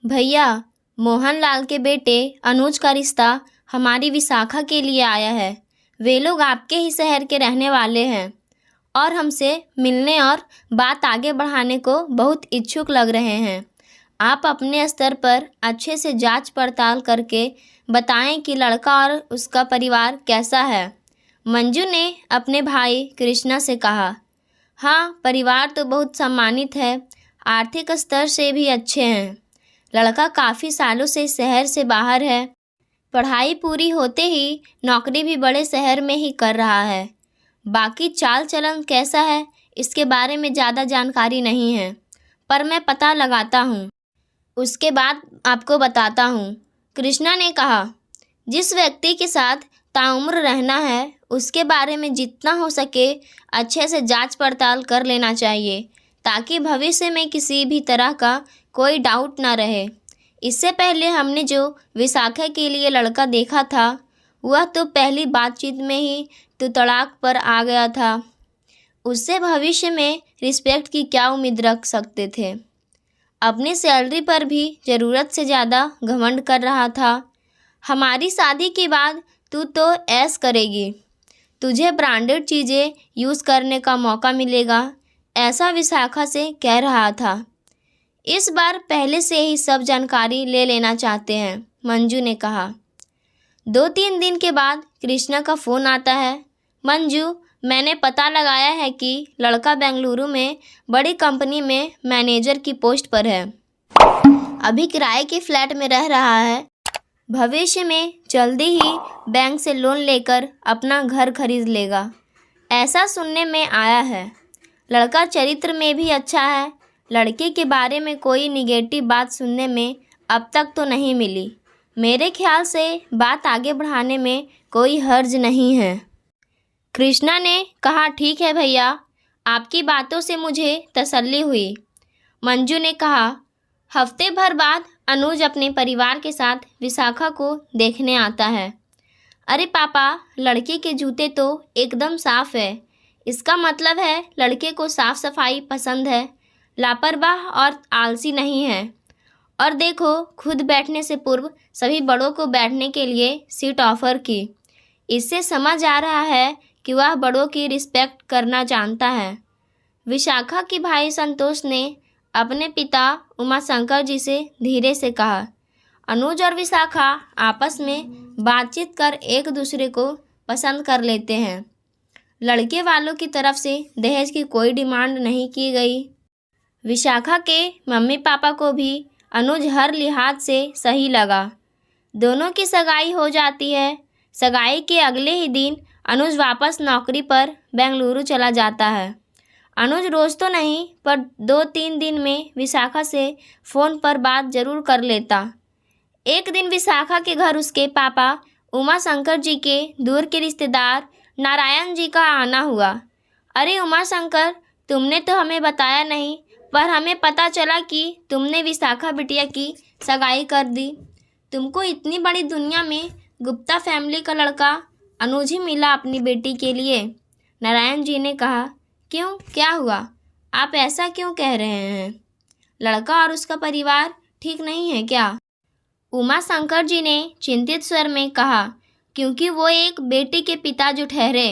भैया, मोहनलाल के बेटे अनुज का रिश्ता हमारी विशाखा के लिए आया है। वे लोग आपके ही शहर के रहने वाले हैं और हमसे मिलने और बात आगे बढ़ाने को बहुत इच्छुक लग रहे हैं। आप अपने स्तर पर अच्छे से जांच पड़ताल करके बताएं कि लड़का और उसका परिवार कैसा है। मंजू ने अपने भाई कृष्णा से कहा। हाँ, परिवार तो बहुत सम्मानित है, आर्थिक स्तर से भी अच्छे हैं। लड़का काफ़ी सालों से शहर से बाहर है। पढ़ाई पूरी होते ही नौकरी भी बड़े शहर में ही कर रहा है। बाकी चाल चलन कैसा है इसके बारे में ज़्यादा जानकारी नहीं है, पर मैं पता लगाता हूँ, उसके बाद आपको बताता हूँ। कृष्णा ने कहा। जिस व्यक्ति के साथ ताउम्र रहना है उसके बारे में जितना हो सके अच्छे से जांच पड़ताल कर लेना चाहिए, ताकि भविष्य में किसी भी तरह का कोई डाउट ना रहे। इससे पहले हमने जो विशाखा के लिए लड़का देखा था वह तो पहली बातचीत में ही तो तड़ाक पर आ गया था। उससे भविष्य में रिस्पेक्ट की क्या उम्मीद रख सकते थे। अपनी सैलरी पर भी ज़रूरत से ज़्यादा घमंड कर रहा था। हमारी शादी के बाद तू तो ऐश करेगी, तुझे ब्रांडेड चीज़ें यूज़ करने का मौका मिलेगा, ऐसा विशाखा से कह रहा था। इस बार पहले से ही सब जानकारी ले लेना चाहते हैं, मंजू ने कहा। 2-3 दिन के बाद कृष्णा का फ़ोन आता है। मंजू, मैंने पता लगाया है कि लड़का बेंगलुरु में बड़ी कंपनी में मैनेजर की पोस्ट पर है। अभी किराए के फ्लैट में रह रहा है। भविष्य में जल्दी ही बैंक से लोन लेकर अपना घर खरीद लेगा, ऐसा सुनने में आया है। लड़का चरित्र में भी अच्छा है। लड़के के बारे में कोई निगेटिव बात सुनने में अब तक तो नहीं मिली। मेरे ख्याल से बात आगे बढ़ाने में कोई हर्ज नहीं है। कृष्णा ने कहा। ठीक है भैया, आपकी बातों से मुझे तसल्ली हुई। मंजू ने कहा। हफ्ते भर बाद अनुज अपने परिवार के साथ विशाखा को देखने आता है। अरे पापा, लड़के के जूते तो एकदम साफ है। इसका मतलब है लड़के को साफ सफाई पसंद है, लापरवाह और आलसी नहीं है। और देखो, खुद बैठने से पूर्व सभी बड़ों को बैठने के लिए सीट ऑफर की। इससे समझ आ रहा है कि वह बड़ों की रिस्पेक्ट करना जानता है। विशाखा के भाई संतोष ने अपने पिता उमाशंकर जी से धीरे से कहा। अनुज और विशाखा आपस में बातचीत कर एक दूसरे को पसंद कर लेते हैं। लड़के वालों की तरफ से दहेज की कोई डिमांड नहीं की गई। विशाखा के मम्मी पापा को भी अनुज हर लिहाज से सही लगा। दोनों की सगाई हो जाती है। सगाई के अगले ही दिन अनुज वापस नौकरी पर बेंगलुरु चला जाता है। अनुज रोज़ तो नहीं, पर 2-3 दिन में विशाखा से फ़ोन पर बात ज़रूर कर लेता। एक दिन विशाखा के घर उसके पापा उमाशंकर जी के दूर के रिश्तेदार नारायण जी का आना हुआ। अरे उमाशंकर, तुमने तो हमें बताया नहीं, पर हमें पता चला कि तुमने विशाखा बिटिया की सगाई कर दी। तुमको इतनी बड़ी दुनिया में गुप्ता फैमिली का लड़का अनुज ही मिला अपनी बेटी के लिए। नारायण जी ने कहा। क्यों, क्या हुआ? आप ऐसा क्यों कह रहे हैं? लड़का और उसका परिवार ठीक नहीं है क्या? उमाशंकर जी ने चिंतित स्वर में कहा। क्योंकि वो एक बेटी के पिता जो ठहरे।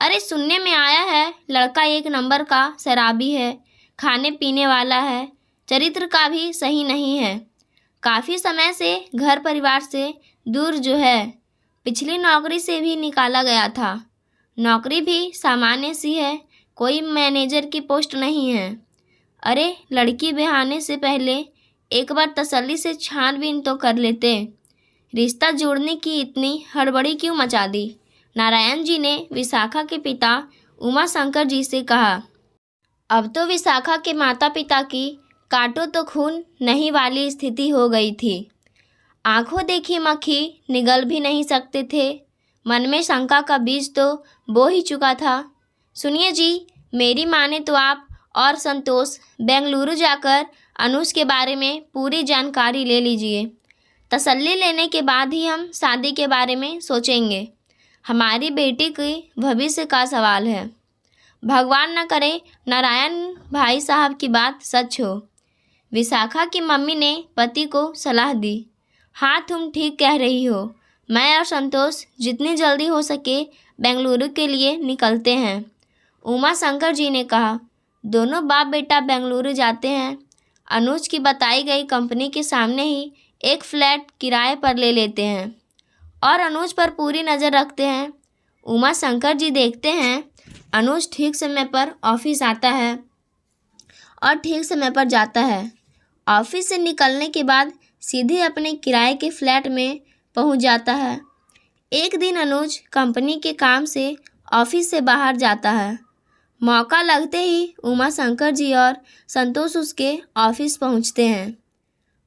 अरे, सुनने में आया है लड़का एक नंबर का शराबी है, खाने पीने वाला है, चरित्र का भी सही नहीं है। काफ़ी समय से घर परिवार से दूर जो है। पिछली नौकरी से भी निकाला गया था। नौकरी भी सामान्य सी है, कोई मैनेजर की पोस्ट नहीं है। अरे, लड़की ब्याहने से पहले एक बार तसल्ली से छानबीन तो कर लेते। रिश्ता जोड़ने की इतनी हड़बड़ी क्यों मचा दी? नारायण जी ने विशाखा के पिता उमाशंकर जी से कहा। अब तो विशाखा के माता पिता की काटो तो खून नहीं वाली स्थिति हो गई थी। आंखों देखी मक्खी निगल भी नहीं सकते थे। मन में शंका का बीज तो बो ही चुका था। सुनिए जी, मेरी माने तो आप और संतोष बेंगलुरु जाकर अनुज के बारे में पूरी जानकारी ले लीजिए। तसल्ली लेने के बाद ही हम शादी के बारे में सोचेंगे। हमारी बेटी की भविष्य का सवाल है। भगवान न करे नारायण भाई साहब की बात सच हो। विशाखा की मम्मी ने पति को सलाह दी। हाँ, तुम ठीक कह रही हो। मैं और संतोष जितनी जल्दी हो सके बेंगलुरु के लिए निकलते हैं। उमा शंकर जी ने कहा। दोनों बाप बेटा बेंगलुरु जाते हैं। अनुज की बताई गई कंपनी के सामने ही एक फ्लैट किराए पर ले लेते हैं और अनुज पर पूरी नज़र रखते हैं। उमा शंकर जी देखते हैं अनुज ठीक समय पर ऑफिस आता है और ठीक समय पर जाता है। ऑफिस से निकलने के बाद सीधे अपने किराए के फ्लैट में पहुंच जाता है। एक दिन अनुज कंपनी के काम से ऑफिस से बाहर जाता है। मौका लगते ही उमा शंकर जी और संतोष उसके ऑफिस पहुंचते हैं।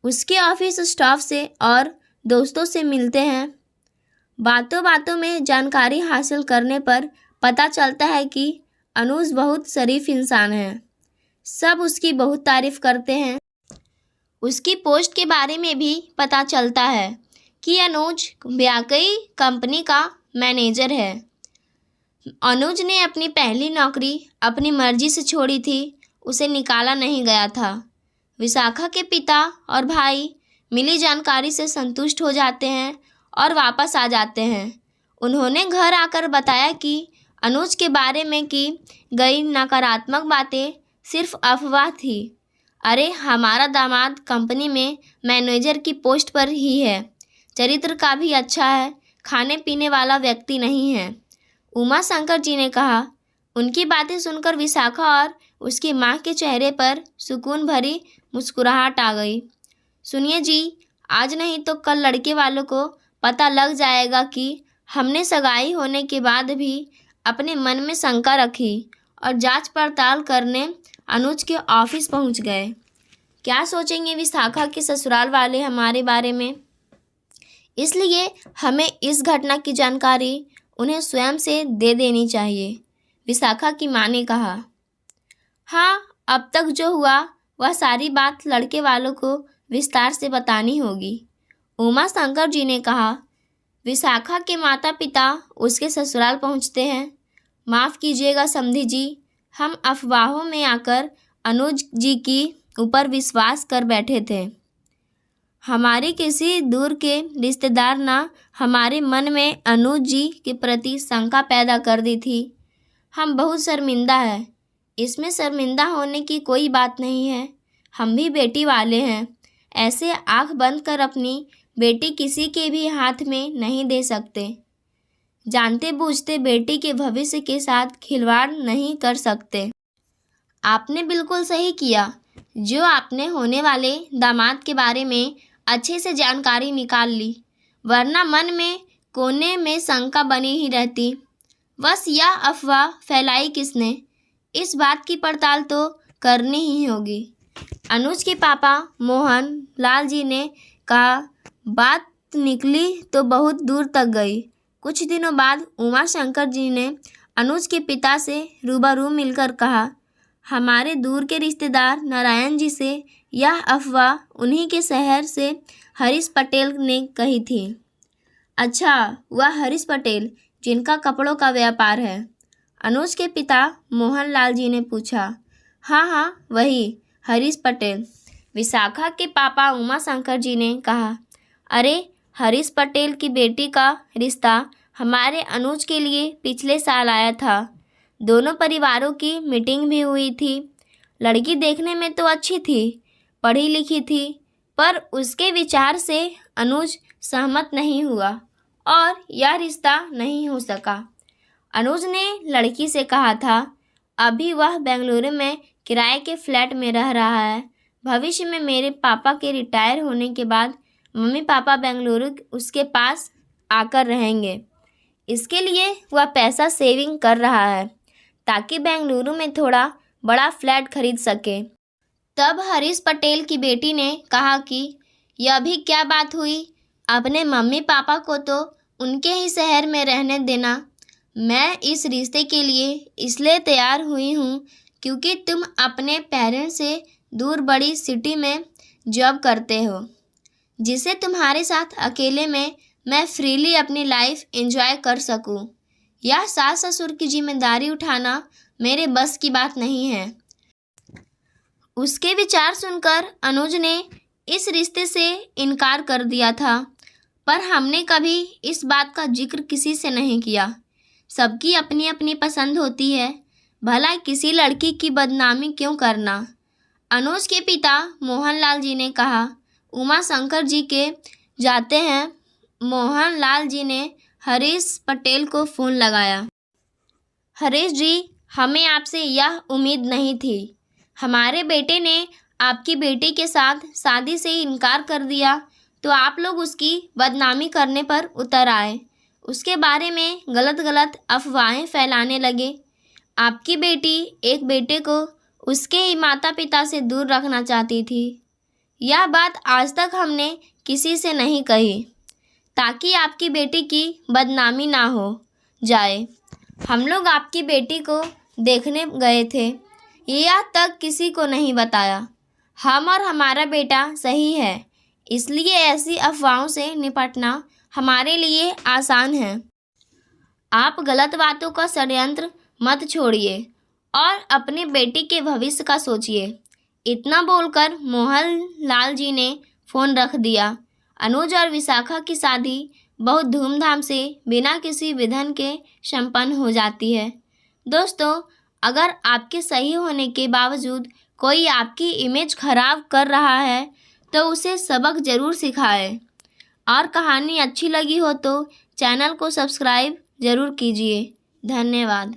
उसके ऑफिस स्टाफ से और दोस्तों से मिलते हैं। बातों बातों में जानकारी हासिल करने पर पता चलता है कि अनुज बहुत शरीफ इंसान है। सब उसकी बहुत तारीफ करते हैं। उसकी पोस्ट के बारे में भी पता चलता है कि अनुज वाकई कंपनी का मैनेजर है। अनुज ने अपनी पहली नौकरी अपनी मर्जी से छोड़ी थी, उसे निकाला नहीं गया था। विशाखा के पिता और भाई मिली जानकारी से संतुष्ट हो जाते हैं और वापस आ जाते हैं। उन्होंने घर आकर बताया कि अनुज के बारे में की गई नकारात्मक बातें सिर्फ अफवाह थी। अरे, हमारा दामाद कंपनी में मैनेजर की पोस्ट पर ही है, चरित्र का भी अच्छा है, खाने पीने वाला व्यक्ति नहीं है। उमा शंकर जी ने कहा। उनकी बातें सुनकर विशाखा और उसकी माँ के चेहरे पर सुकून भरी मुस्कुराहट आ गई। सुनिए जी, आज नहीं तो कल लड़के वालों को पता लग जाएगा कि हमने सगाई होने के बाद भी अपने मन में शंका रखी और जांच पड़ताल करने अनुज के ऑफिस पहुंच गए। क्या सोचेंगे विशाखा के ससुराल वाले हमारे बारे में? इसलिए हमें इस घटना की जानकारी उन्हें स्वयं से दे देनी चाहिए, विशाखा की माँ ने कहा। हाँ, अब तक जो हुआ वह सारी बात लड़के वालों को विस्तार से बतानी होगी, उमा शंकर जी ने कहा। विशाखा के माता पिता उसके ससुराल पहुंचते हैं। माफ़ कीजिएगा समधी जी, हम अफवाहों में आकर अनुज जी की ऊपर विश्वास कर बैठे थे। हमारे किसी दूर के रिश्तेदार ने हमारे मन में अनुज जी के प्रति शंका पैदा कर दी थी। हम बहुत शर्मिंदा हैं। इसमें शर्मिंदा होने की कोई बात नहीं है। हम भी बेटी वाले हैं। ऐसे आंख बंद कर अपनी बेटी किसी के भी हाथ में नहीं दे सकते। जानते बूझते बेटी के भविष्य के साथ खिलवाड़ नहीं कर सकते। आपने बिल्कुल सही किया जो आपने होने वाले दामाद के बारे में अच्छे से जानकारी निकाल ली, वरना मन में कोने में शंका बनी ही रहती। बस यह अफवाह फैलाई किसने, इस बात की पड़ताल तो करनी ही होगी। अनुज के पापा मोहन लाल जी ने कहा। बात निकली तो बहुत दूर तक गई। कुछ दिनों बाद उमा शंकर जी ने अनुज के पिता से रूबरू मिलकर कहा, हमारे दूर के रिश्तेदार नारायण जी से यह अफवाह उन्हीं के शहर से हरीश पटेल ने कही थी। अच्छा, वह हरीश पटेल जिनका कपड़ों का व्यापार है? अनुज के पिता मोहन लाल जी ने पूछा। हाँ, वही हरीश पटेल, विशाखा के पापा उमा शंकर जी ने कहा। अरे, हरीश पटेल की बेटी का रिश्ता हमारे अनुज के लिए पिछले साल आया था। दोनों परिवारों की मीटिंग भी हुई थी। लड़की देखने में तो अच्छी थी, पढ़ी लिखी थी, पर उसके विचार से अनुज सहमत नहीं हुआ और यह रिश्ता नहीं हो सका। अनुज ने लड़की से कहा था अभी वह बेंगलुरु में किराए के फ्लैट में रह रहा है। भविष्य में मेरे पापा के रिटायर होने के बाद मम्मी पापा बेंगलुरु उसके पास आकर रहेंगे। इसके लिए वह पैसा सेविंग कर रहा है ताकि बेंगलुरु में थोड़ा बड़ा फ्लैट खरीद सके। तब हरीश पटेल की बेटी ने कहा कि यह भी क्या बात हुई, अपने मम्मी पापा को तो उनके ही शहर में रहने देना। मैं इस रिश्ते के लिए इसलिए तैयार हुई हूँ क्योंकि तुम अपने पेरेंट्स से दूर बड़ी सिटी में जॉब करते हो, जिससे तुम्हारे साथ अकेले में मैं फ्रीली अपनी लाइफ एंजॉय कर सकूं। यह सास ससुर की जिम्मेदारी उठाना मेरे बस की बात नहीं है। उसके विचार सुनकर अनुज ने इस रिश्ते से इनकार कर दिया था, पर हमने कभी इस बात का जिक्र किसी से नहीं किया। सबकी अपनी अपनी पसंद होती है, भला किसी लड़की की बदनामी क्यों करना। अनुज के पिता मोहनलाल जी ने कहा। उमा शंकर जी के जाते हैं मोहनलाल जी ने हरीश पटेल को फ़ोन लगाया। हरीश जी, हमें आपसे यह उम्मीद नहीं थी। हमारे बेटे ने आपकी बेटी के साथ शादी से इनकार कर दिया तो आप लोग उसकी बदनामी करने पर उतर आए। उसके बारे में गलत गलत अफवाहें फैलाने लगे। आपकी बेटी एक बेटे को उसके ही माता पिता से दूर रखना चाहती थी। यह बात आज तक हमने किसी से नहीं कही ताकि आपकी बेटी की बदनामी ना हो जाए। हम लोग आपकी बेटी को देखने गए थे, यह तक किसी को नहीं बताया। हम और हमारा बेटा सही है, इसलिए ऐसी अफवाहों से निपटना हमारे लिए आसान है। आप गलत बातों का षड्यंत्र मत छोड़िए और अपने बेटी के भविष्य का सोचिए। इतना बोलकर मोहनलाल जी ने फ़ोन रख दिया। अनुज और विशाखा की शादी बहुत धूमधाम से बिना किसी विघ्न के संपन्न हो जाती है। दोस्तों, अगर आपके सही होने के बावजूद कोई आपकी इमेज खराब कर रहा है तो उसे सबक ज़रूर सिखाएं। और कहानी अच्छी लगी हो तो चैनल को सब्सक्राइब ज़रूर कीजिए। धन्यवाद।